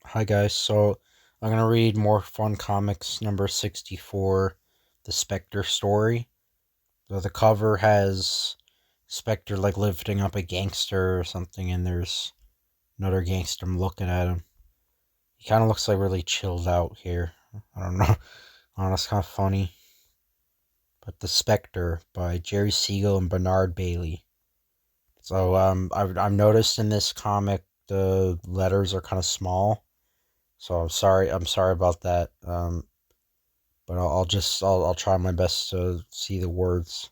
Hi guys, so I'm gonna read More Fun Comics number 64, the Spectre story. So the cover has Spectre like lifting up a gangster or something, and there's another gangster looking at him. He kind of looks like really chilled out here. I don't know. Oh, that's kind of funny. But the Spectre by Jerry Siegel and Bernard Bailey. So I've noticed in this comic the letters are kind of small. So I'm sorry about that. But I'll try my best to see the words.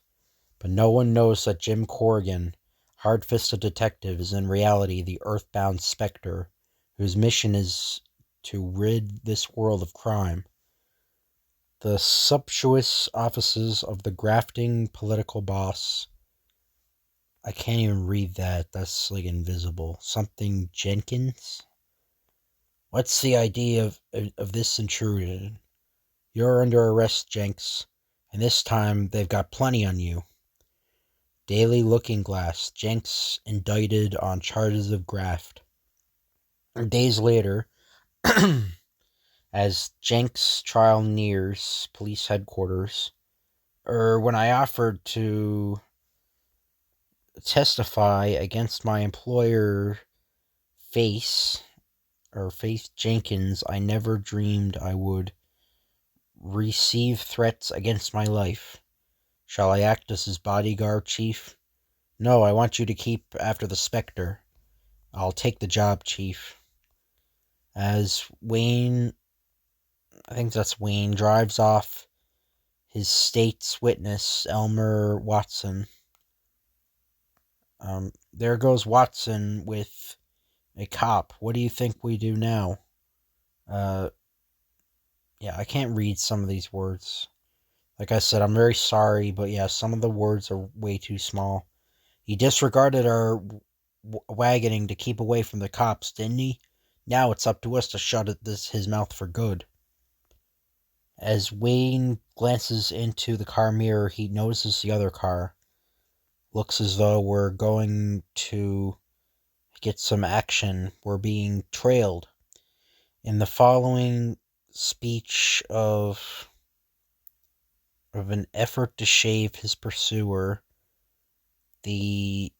But no one knows that Jim Corrigan, hard-fisted detective, is in reality the earthbound Spectre, whose mission is to rid this world of crime. The sumptuous offices of the grafting political boss. I can't even read that. That's like invisible. Something Jenkins? What's the idea of this intrusion? You're under arrest, Jenks, and this time they've got plenty on you. Daily Looking Glass, Jenks indicted on charges of graft. Days later, as Jenks' trial nears police headquarters, when I offered to testify against my employer, Face, Faith Jenkins, I never dreamed I would receive threats against my life. Shall I act as his bodyguard, Chief? No, I want you to keep after the Spectre. I'll take the job, Chief. As Wayne, I think that's Wayne, drives off his state's witness, Elmer Watson. There goes Watson with a cop. What do you think we do now? Uh, yeah, I can't read some of these words. Like I said, I'm very sorry, but yeah, some of the words are way too small. He disregarded our wagoning to keep away from the cops, didn't he? Now it's up to us to shut his mouth for good. As Wayne glances into the car mirror, he notices the other car. Looks as though we're going to get some action. We're being trailed. In the following speech of an effort to shave his pursuer, the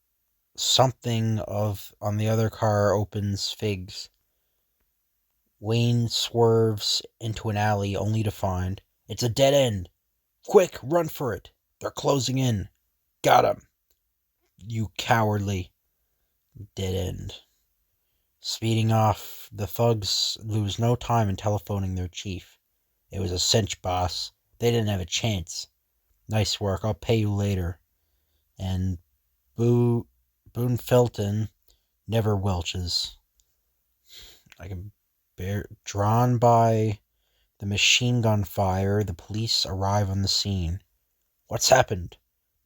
something of on the other car opens figs. Wayne swerves into an alley only to find it's a dead end. Quick, run for it. They're closing in. Got him. You cowardly dead end. Speeding off, the thugs lose no time in telephoning their chief. It was a cinch, boss. They didn't have a chance. Nice work. I'll pay you later. And Boone Felton never welches. I can bear. Drawn by the machine gun fire, the police arrive on the scene. What's happened?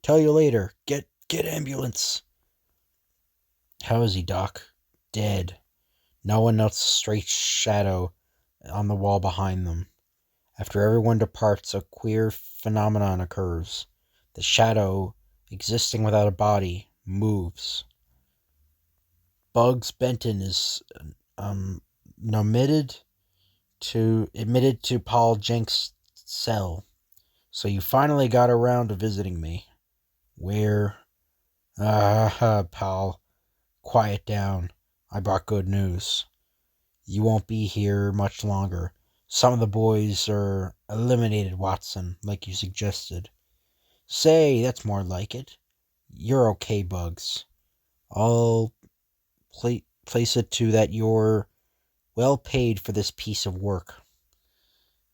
Tell you later. Get ambulance. How is he, Doc? Dead. No one notes a straight shadow on the wall behind them. After everyone departs, a queer phenomenon occurs. The shadow, existing without a body, moves. Bugs Benton is um, admitted to Paul Jenks' cell. So you finally got around to visiting me. Where? Pal. Quiet down. I brought good news. You won't be here much longer. Some of the boys are eliminated, Watson, like you suggested. Say, that's more like it. You're okay, Bugs. I'll place it to that you're well paid for this piece of work.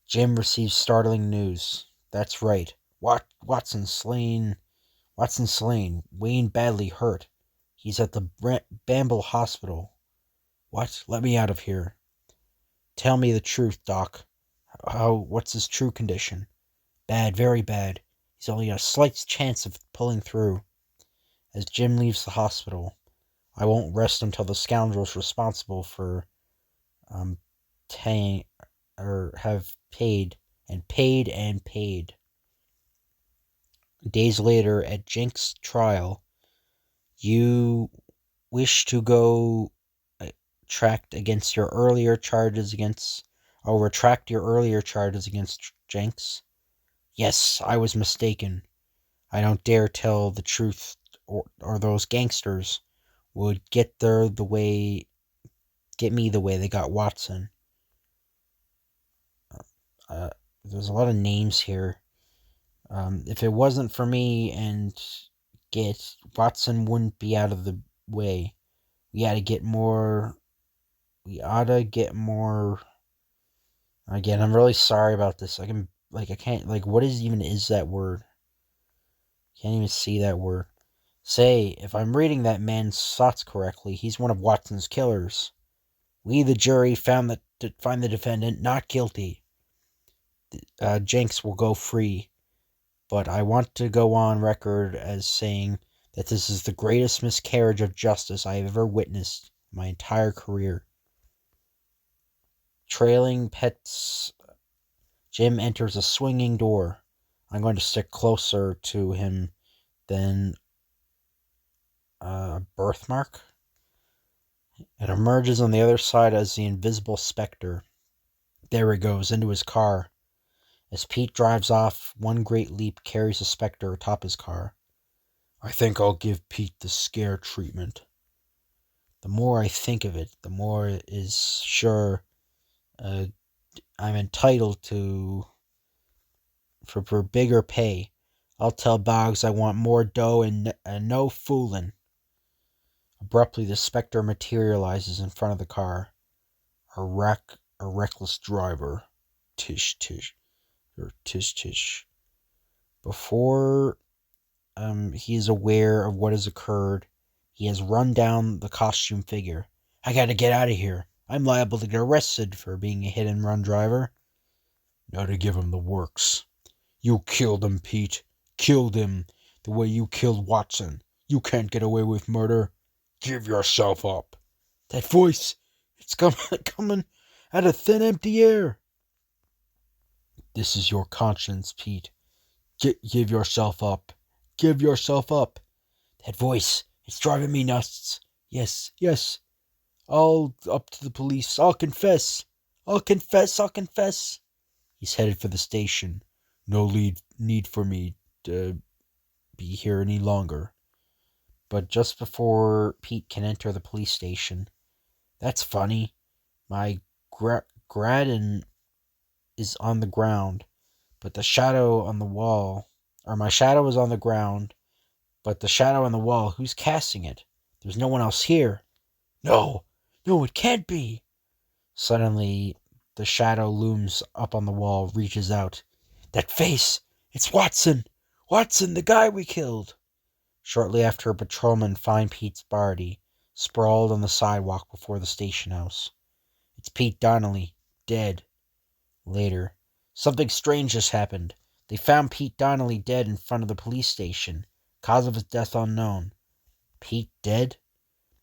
Jim receives startling news. That's right. Watson slain. Watson slain. Wayne badly hurt. He's at the Bamble Hospital. What? Let me out of here. Tell me the truth, Doc. What's his true condition? Bad, very bad. He's only got a slight chance of pulling through. As Jim leaves the hospital, I won't rest until the scoundrels responsible for um paying or have paid and paid and paid. Days later, at Jenks' trial, you wish to go retract your earlier charges against Jenks. Yes, I was mistaken. I don't dare tell the truth, or those gangsters would get me the way they got Watson. Uh, there's a lot of names here. If it wasn't for me and Watson wouldn't be out of the way. We ought to get more. Again, I'm really sorry about this. I can't, what is that word? Can't even see that word. Say, if I'm reading that man's thoughts correctly, he's one of Watson's killers. We, the jury, find the defendant not guilty. Jenks will go free. But I want to go on record as saying that this is the greatest miscarriage of justice I have ever witnessed in my entire career. Trailing Pets, Jim enters a swinging door. I'm going to stick closer to him than a birthmark. It emerges on the other side as the invisible Spectre. There he goes, into his car. As Pete drives off, one great leap carries the Spectre atop his car. I think I'll give Pete the scare treatment. The more I think of it, the more it is sure I'm entitled to for bigger pay. I'll tell Boggs I want more dough and no fooling. Abruptly, the Spectre materializes in front of the car. A reckless driver. Tish, tish. Or tish, tish. Before he is aware of what has occurred, he has run down the costume figure. I gotta get out of here. I'm liable to get arrested for being a hit-and-run driver. Now to give him the works. You killed him, Pete. Killed him the way you killed Watson. You can't get away with murder. Give yourself up. That voice, it's coming out of thin, empty air. This is your conscience, Pete. Give yourself up. Give yourself up. That voice, it's driving me nuts. Yes, yes. I'll up to the police. I'll confess. I'll confess. He's headed for the station. No need for me to be here any longer. But just before Pete can enter the police station, that's funny. My Graden is on the ground, but the shadow on the wall, or my shadow is on the ground, but the shadow on the wall, who's casting it? There's no one else here. No, it can't be. Suddenly, the shadow looms up on the wall, reaches out. That face! It's Watson! Watson, the guy we killed! Shortly after, a patrolman finds Pete's body, sprawled on the sidewalk before the station house. It's Pete Donnelly, dead. Later, something strange has happened. They found Pete Donnelly dead in front of the police station. Cause of his death unknown. Pete dead?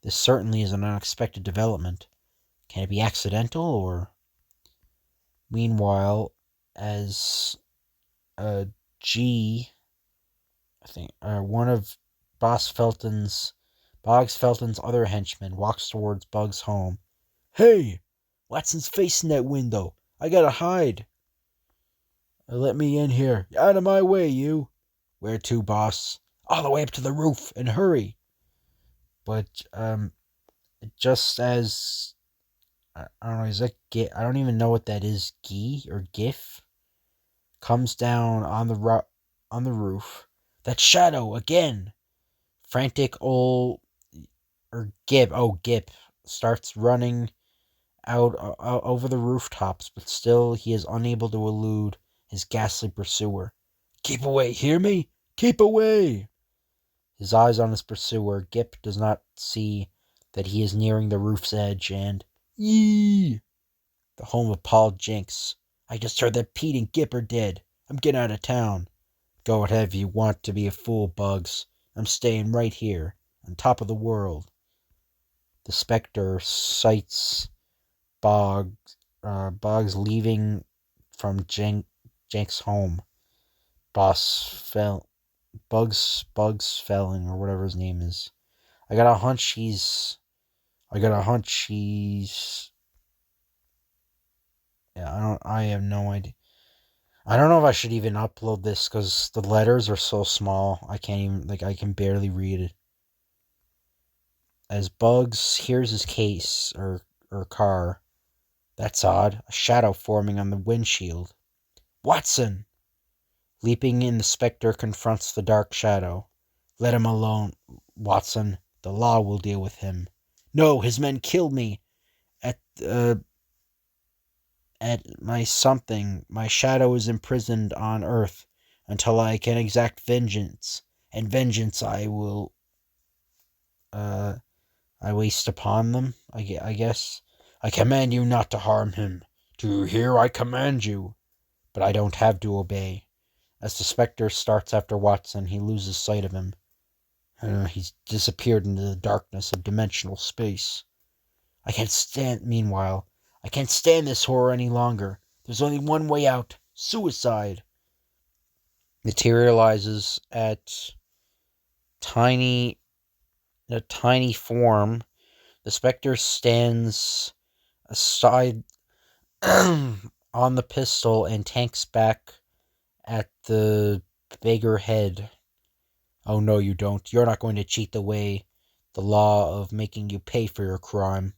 This certainly is an unexpected development. Can it be accidental, or... Meanwhile, as G, I think, one of Boggs Felton's other henchmen walks towards Bug's home. Hey! Watson's face in that window. I gotta hide. Let me in here. Out of my way, you. Where to, boss? All the way up to the roof, and hurry. But, just as... I don't know, is that GIF? I don't even know what that is. Gee or GIF? Comes down on the roof. That shadow again. Frantic old Gip starts running out over the rooftops, but still he is unable to elude his ghastly pursuer. Keep away, hear me? Keep away! His eyes on his pursuer, Gip does not see that he is nearing the roof's edge, and yee! The home of Paul Jenks. I just heard that Pete and Gip are dead. I'm getting out of town. Go whatever you want to be a fool, Bugs. I'm staying right here, on top of the world. The Spectre sights Boggs leaving from Jenks' home. Bugs Felling, or whatever his name is. I got a hunch he's I got a hunch he's... Yeah, I have no idea. I don't know if I should even upload this because the letters are so small. I can't even, I can barely read it. As Bugs hears his case, or car. That's odd. A shadow forming on the windshield. Watson! Leaping in, the Spectre confronts the dark shadow. Let him alone, Watson. The law will deal with him. No, his men killed me. At, uh, at my something. My shadow is imprisoned on Earth until I can exact vengeance. And vengeance I waste upon them, I guess. I command you not to harm him. Do you hear? I command you. But I don't have to obey. As the Spectre starts after Watson, he loses sight of him. He's disappeared into the darkness of dimensional space. Meanwhile, I can't stand this horror any longer. There's only one way out. Suicide. Materializes tiny, a tiny form. The Spectre stands aside on the pistol and tanks back at the bigger head. Oh, no, you don't. You're not going to cheat away the law of making you pay for your crime.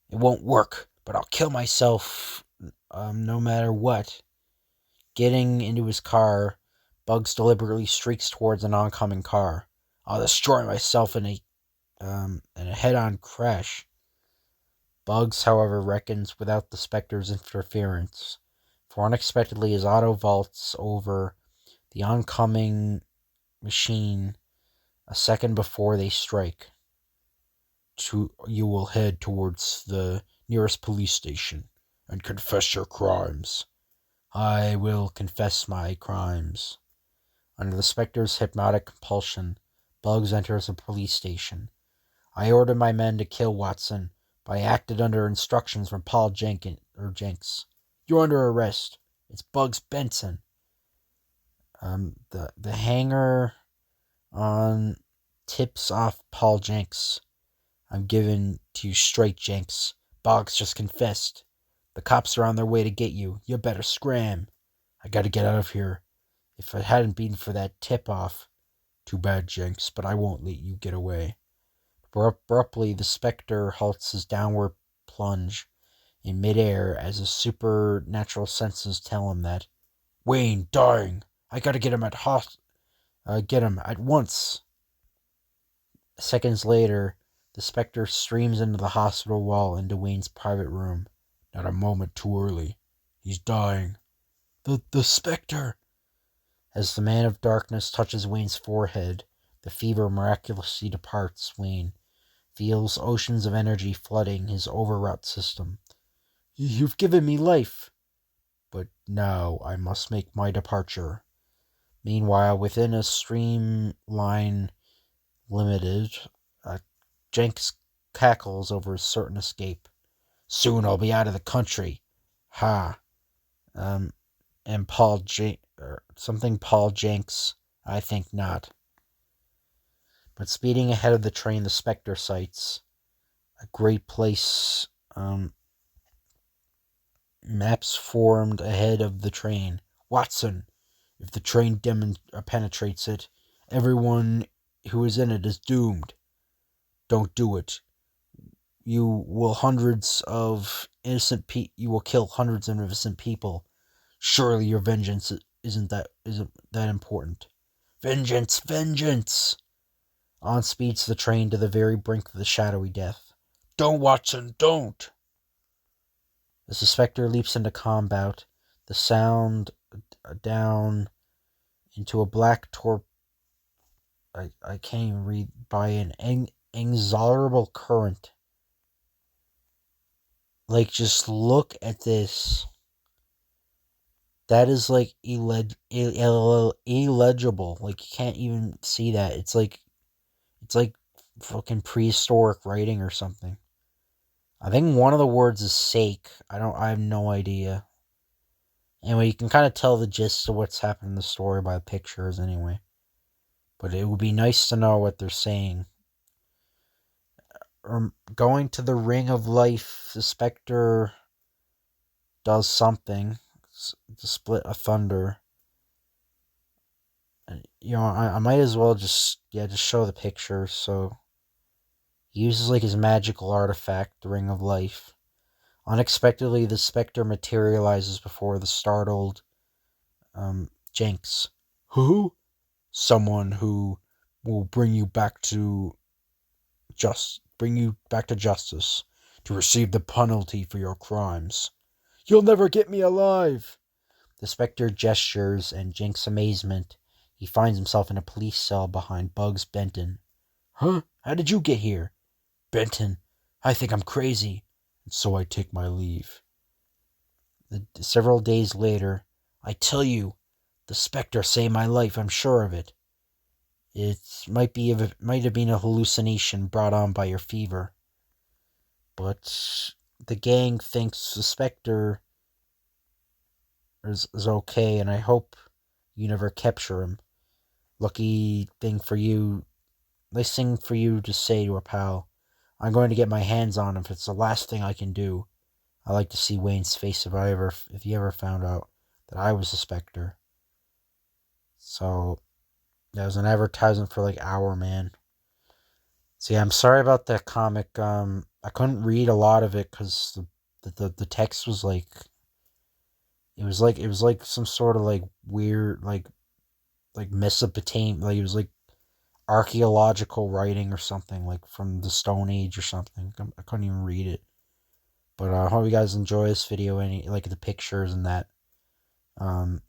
It won't work, but I'll kill myself no matter what. Getting into his car, Bugs deliberately streaks towards an oncoming car. I'll destroy myself in a head-on crash. Bugs, however, reckons without the Spectre's interference, for unexpectedly his auto vaults over the oncoming machine a second before they strike. You will head towards the nearest police station and confess your crimes. I will confess my crimes. Under the Spectre's hypnotic compulsion, Bugs enters a police station. I ordered my men to kill Watson, but I acted under instructions from Paul Jenks. You're under arrest. It's Bugs Benson. The hanger on tips off Paul Jenks. I'm giving to you straight, Jenks. Boggs just confessed. The cops are on their way to get you. You better scram. I gotta get out of here. If it hadn't been for that tip-off. Too bad, Jenks, but I won't let you get away. Abruptly, the Spectre halts his downward plunge in midair as his supernatural senses tell him that Wayne dying. I gotta get him get him at once. Seconds later, the Spectre streams into the hospital wall into Wayne's private room. Not a moment too early. He's dying. The Spectre! As the Man of Darkness touches Wayne's forehead, the fever miraculously departs. Wayne feels oceans of energy flooding his overwrought system. You've given me life. But now I must make my departure. Meanwhile, within a streamline limited, Jenks cackles over his certain escape. Soon I'll be out of the country. Ha. And Paul Jenks, I think not. But speeding ahead of the train, the Spectre sights a great place. Maps formed ahead of the train. Watson, if the train penetrates it, everyone who is in it is doomed. Don't do it. You will kill hundreds of innocent people. Surely your vengeance isn't that important. Vengeance, vengeance! On speeds the train to the very brink of the shadowy death. Don't, Watson, don't! As the Spectre leaps into combat, the sound down into a black I can't even read, by an inexorable current. Just look at this. That is illegible. You can't even see that. It's like fucking prehistoric writing or something. I think one of the words is sake. I have no idea. Anyway, you can kind of tell the gist of what's happened in the story by the pictures anyway. But it would be nice to know what they're saying. going to the ring of life, the Spectre does something to split a thunder. I might as well just show the picture. So he uses like his magical artifact, the ring of life. Unexpectedly, the Spectre materializes before the startled Jinx. Who? Someone who will bring you back to justice to receive the penalty for your crimes. You'll never get me alive! The Spectre gestures, and Jinx's amazement. He finds himself in a police cell behind Bugs Benton. Huh? How did you get here? Benton, I think I'm crazy, and so I take my leave. Several days later, I tell you, the Spectre saved my life, I'm sure of it. It might have been a hallucination brought on by your fever. But the gang thinks the Spectre is okay, and I hope you never capture him. Lucky thing for you, nice thing for you to say to a pal. I'm going to get my hands on him if it's the last thing I can do. I like to see Wayne's face if he ever found out that I was the Spectre. So that was an advertisement for like Hour Man. So yeah, I'm sorry about that comic. I couldn't read a lot of it because the text was like it was like some sort of like weird like Mesopotamia, like it was like archaeological writing or something like from the Stone Age or something. I couldn't even read it. But I hope you guys enjoy this video and like the pictures and that. Um,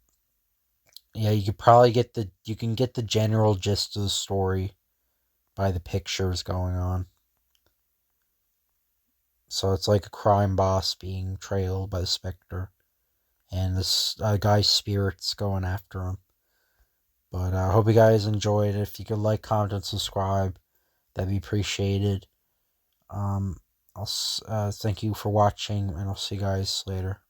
yeah, you can get the general gist of the story by the pictures going on. So it's like a crime boss being trailed by the Spectre, and this guy's spirits going after him. But I hope you guys enjoyed it. If you could like, comment, and subscribe, that'd be appreciated. I'll thank you for watching, and I'll see you guys later.